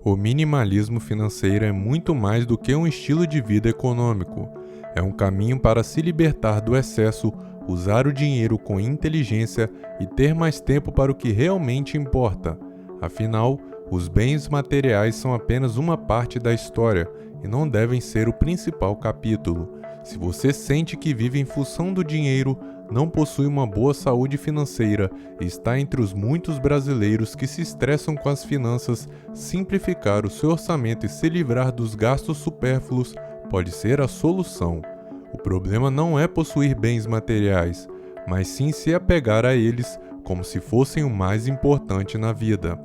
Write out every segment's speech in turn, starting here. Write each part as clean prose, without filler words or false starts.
O minimalismo financeiro é muito mais do que um estilo de vida econômico. É um caminho para se libertar do excesso, usar o dinheiro com inteligência e ter mais tempo para o que realmente importa. Afinal, os bens materiais são apenas uma parte da história e não devem ser o principal capítulo. Se você sente que vive em função do dinheiro, não possui uma boa saúde financeira e está entre os muitos brasileiros que se estressam com as finanças, simplificar o seu orçamento e se livrar dos gastos supérfluos pode ser a solução. O problema não é possuir bens materiais, mas sim se apegar a eles como se fossem o mais importante na vida.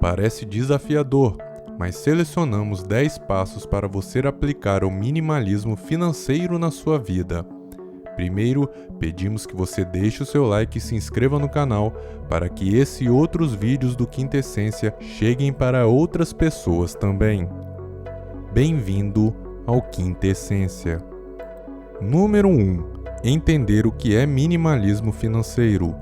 Parece desafiador, mas selecionamos 10 passos para você aplicar o minimalismo financeiro na sua vida. Primeiro, pedimos que você deixe o seu like e se inscreva no canal para que esse e outros vídeos do Quinta Essência cheguem para outras pessoas também. Bem-vindo ao Quinta Essência. Número 1. Entender o que é minimalismo financeiro.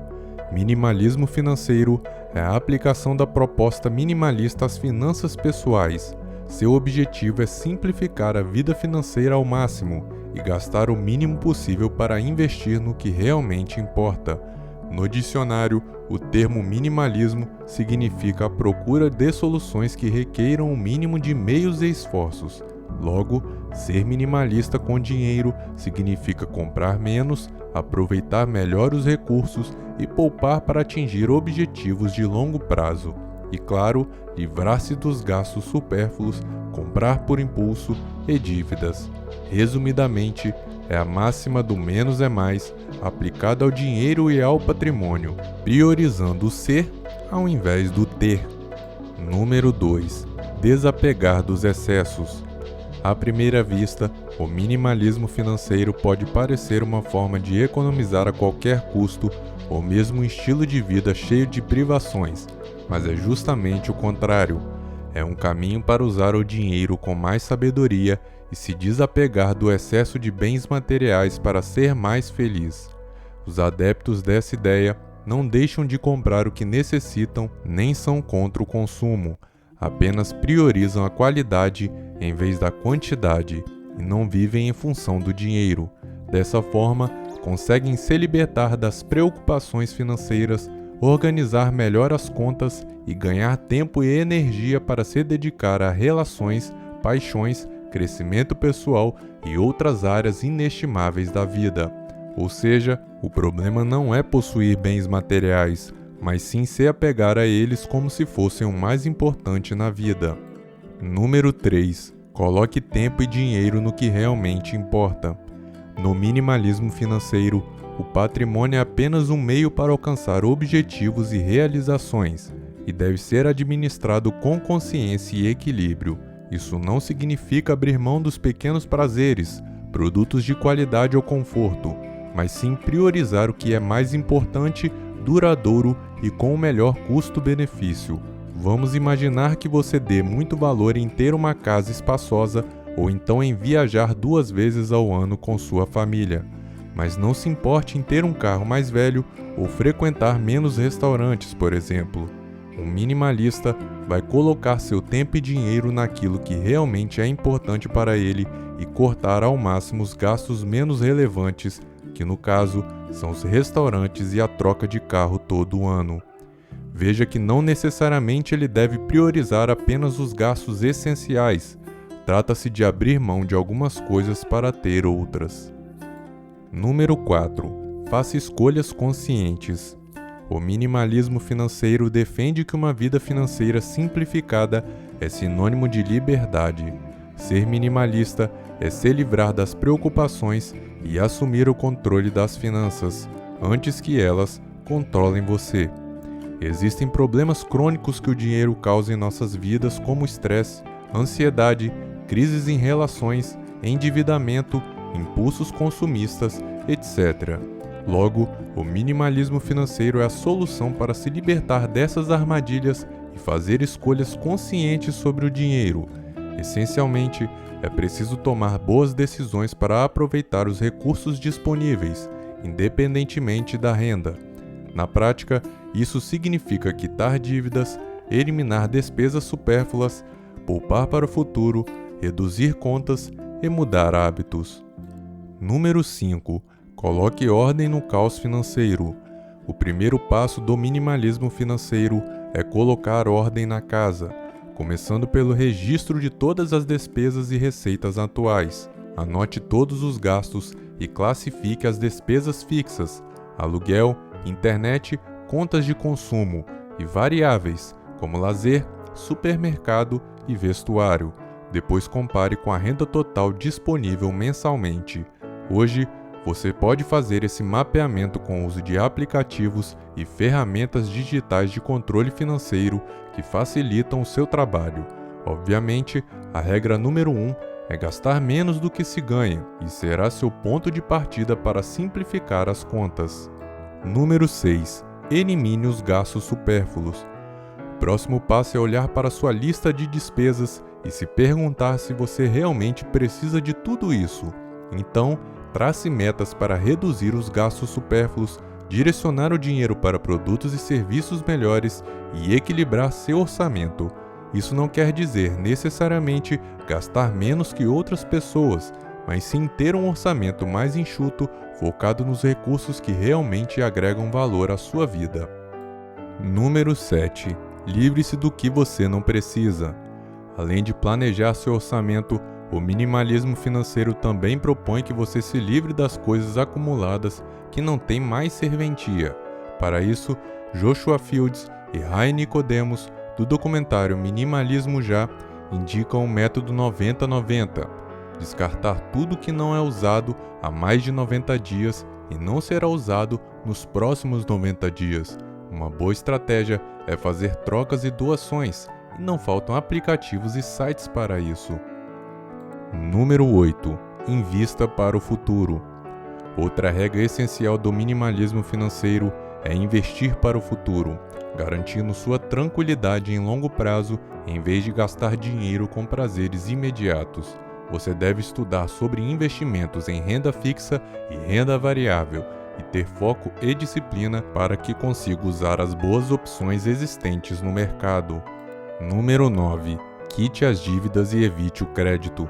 Minimalismo financeiro é a aplicação da proposta minimalista às finanças pessoais. Seu objetivo é simplificar a vida financeira ao máximo e gastar o mínimo possível para investir no que realmente importa. No dicionário, o termo minimalismo significa a procura de soluções que requeiram o mínimo de meios e esforços. Logo, ser minimalista com dinheiro significa comprar menos, aproveitar melhor os recursos e poupar para atingir objetivos de longo prazo. E claro, livrar-se dos gastos supérfluos, comprar por impulso e dívidas. Resumidamente, é a máxima do menos é mais aplicada ao dinheiro e ao patrimônio, priorizando o ser ao invés do ter. Número 2. Desapegar dos excessos. À primeira vista, o minimalismo financeiro pode parecer uma forma de economizar a qualquer custo ou mesmo um estilo de vida cheio de privações, mas é justamente o contrário. É um caminho para usar o dinheiro com mais sabedoria e se desapegar do excesso de bens materiais para ser mais feliz. Os adeptos dessa ideia não deixam de comprar o que necessitam nem são contra o consumo, apenas priorizam a qualidade em vez da quantidade e não vivem em função do dinheiro. Dessa forma, conseguem se libertar das preocupações financeiras, organizar melhor as contas e ganhar tempo e energia para se dedicar a relações, paixões, crescimento pessoal e outras áreas inestimáveis da vida. Ou seja, o problema não é possuir bens materiais, mas sim se apegar a eles como se fossem o mais importante na vida. Número 3. Coloque tempo e dinheiro no que realmente importa. No minimalismo financeiro, o patrimônio é apenas um meio para alcançar objetivos e realizações, e deve ser administrado com consciência e equilíbrio. Isso não significa abrir mão dos pequenos prazeres, produtos de qualidade ou conforto, mas sim priorizar o que é mais importante, duradouro e com o melhor custo-benefício. Vamos imaginar que você dê muito valor em ter uma casa espaçosa ou então em viajar 2 vezes ao ano com sua família, mas não se importe em ter um carro mais velho ou frequentar menos restaurantes, por exemplo. Um minimalista vai colocar seu tempo e dinheiro naquilo que realmente é importante para ele e cortar ao máximo os gastos menos relevantes, que no caso são os restaurantes e a troca de carro todo ano. Veja que não necessariamente ele deve priorizar apenas os gastos essenciais. Trata-se de abrir mão de algumas coisas para ter outras. Número 4. Faça escolhas conscientes. O minimalismo financeiro defende que uma vida financeira simplificada é sinônimo de liberdade. Ser minimalista é se livrar das preocupações e assumir o controle das finanças, antes que elas controlem você. Existem problemas crônicos que o dinheiro causa em nossas vidas, como estresse, ansiedade, crises em relações, endividamento, impulsos consumistas, etc. Logo, o minimalismo financeiro é a solução para se libertar dessas armadilhas e fazer escolhas conscientes sobre o dinheiro. Essencialmente, é preciso tomar boas decisões para aproveitar os recursos disponíveis, independentemente da renda. Na prática, isso significa quitar dívidas, eliminar despesas supérfluas, poupar para o futuro, reduzir contas e mudar hábitos. Número 5. Coloque ordem no caos financeiro. O primeiro passo do minimalismo financeiro é colocar ordem na casa, começando pelo registro de todas as despesas e receitas atuais. Anote todos os gastos e classifique as despesas fixas, aluguel, internet, contas de consumo e variáveis, como lazer, supermercado e vestuário. Depois compare com a renda total disponível mensalmente. Hoje, você pode fazer esse mapeamento com o uso de aplicativos e ferramentas digitais de controle financeiro que facilitam o seu trabalho. Obviamente, a regra número 1 é gastar menos do que se ganha e será seu ponto de partida para simplificar as contas. Número 6. Elimine os gastos supérfluos. O próximo passo é olhar para sua lista de despesas e se perguntar se você realmente precisa de tudo isso. Então, trace metas para reduzir os gastos supérfluos, direcionar o dinheiro para produtos e serviços melhores e equilibrar seu orçamento. Isso não quer dizer necessariamente gastar menos que outras pessoas, mas sim ter um orçamento mais enxuto, focado nos recursos que realmente agregam valor à sua vida. Número 7. Livre-se do que você não precisa. Além de planejar seu orçamento, o minimalismo financeiro também propõe que você se livre das coisas acumuladas que não têm mais serventia. Para isso, Joshua Fields e Ray Nicodemus, do documentário Minimalismo Já, indicam o método 90-90. Descartar tudo que não é usado há mais de 90 dias e não será usado nos próximos 90 dias. Uma boa estratégia é fazer trocas e doações, e não faltam aplicativos e sites para isso. Número 8. Invista para o futuro. Outra regra essencial do minimalismo financeiro é investir para o futuro, garantindo sua tranquilidade em longo prazo em vez de gastar dinheiro com prazeres imediatos. Você deve estudar sobre investimentos em renda fixa e renda variável e ter foco e disciplina para que consiga usar as boas opções existentes no mercado. Número 9. Quite as dívidas e evite o crédito.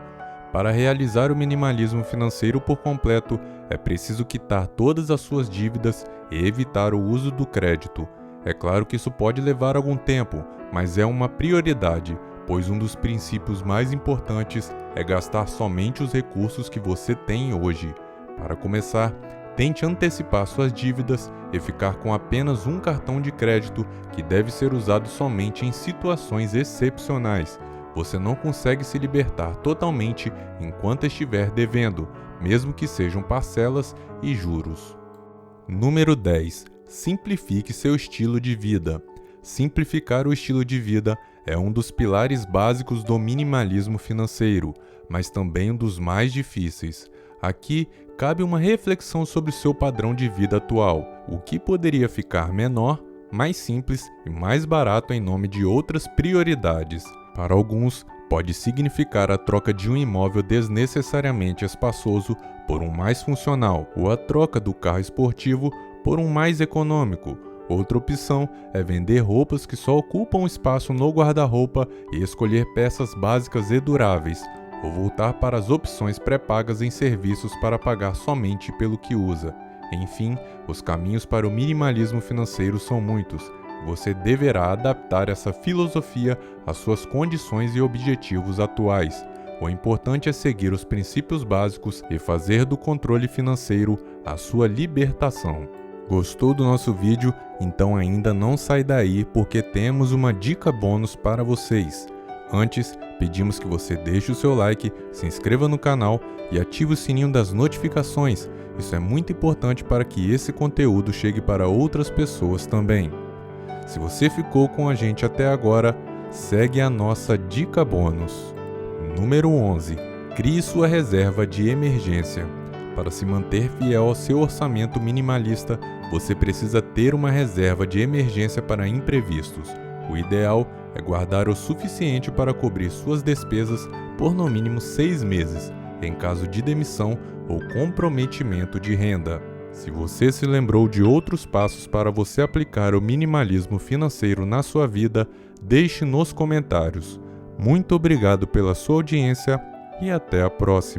Para realizar o minimalismo financeiro por completo, é preciso quitar todas as suas dívidas e evitar o uso do crédito. É claro que isso pode levar algum tempo, mas é uma prioridade, pois um dos princípios mais importantes é gastar somente os recursos que você tem hoje. Para começar, tente antecipar suas dívidas e ficar com apenas um cartão de crédito que deve ser usado somente em situações excepcionais. Você não consegue se libertar totalmente enquanto estiver devendo, mesmo que sejam parcelas e juros. Número 10. Simplifique seu estilo de vida. Simplificar o estilo de vida é um dos pilares básicos do minimalismo financeiro, mas também um dos mais difíceis. Aqui, cabe uma reflexão sobre o seu padrão de vida atual, o que poderia ficar menor, mais simples e mais barato em nome de outras prioridades. Para alguns, pode significar a troca de um imóvel desnecessariamente espaçoso por um mais funcional, ou a troca do carro esportivo por um mais econômico. Outra opção é vender roupas que só ocupam espaço no guarda-roupa e escolher peças básicas e duráveis, ou voltar para as opções pré-pagas em serviços para pagar somente pelo que usa. Enfim, os caminhos para o minimalismo financeiro são muitos. Você deverá adaptar essa filosofia às suas condições e objetivos atuais. O importante é seguir os princípios básicos e fazer do controle financeiro a sua libertação. Gostou do nosso vídeo? Então ainda não sai daí porque temos uma dica bônus para vocês. Antes, pedimos que você deixe o seu like, se inscreva no canal e ative o sininho das notificações. Isso é muito importante para que esse conteúdo chegue para outras pessoas também. Se você ficou com a gente até agora, segue a nossa dica bônus. Número 11. Crie sua reserva de emergência. Para se manter fiel ao seu orçamento minimalista, você precisa ter uma reserva de emergência para imprevistos. O ideal é guardar o suficiente para cobrir suas despesas por no mínimo 6 meses, em caso de demissão ou comprometimento de renda. Se você se lembrou de outros passos para você aplicar o minimalismo financeiro na sua vida, deixe nos comentários. Muito obrigado pela sua audiência e até a próxima.